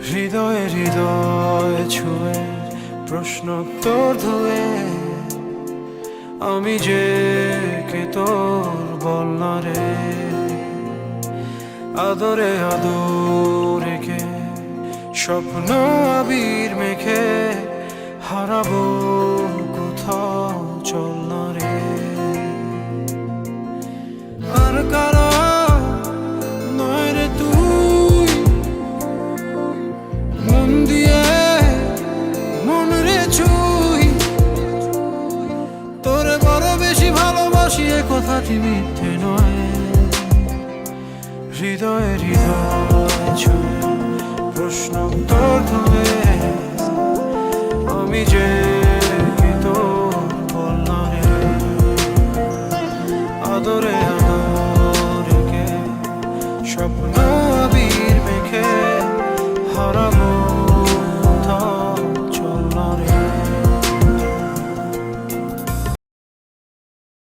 হৃদয়ে হৃদয় ছুঁয়ে প্রশ্নোত্তর ধুয়ে আমি যে কে তোর বল না রে। আদরে আদর রেখে স্বপ্ন আবির মেখে হারাবো কোথাও চল না রে। আর কারা নয় রে তুই, মন দিয়ে মন রে ছুই, তোরে বড় বেশি ভালোবাসি এ কথাটি মিথ্যে নয়। হৃদয়ে হৃদয় ছুঁয়ে প্রশ্নোত্তর ধুয়ে আমি যে কে তোর বল না রে। আদরে আদর রেখে স্বপ্ন আবির মেখে হারাবো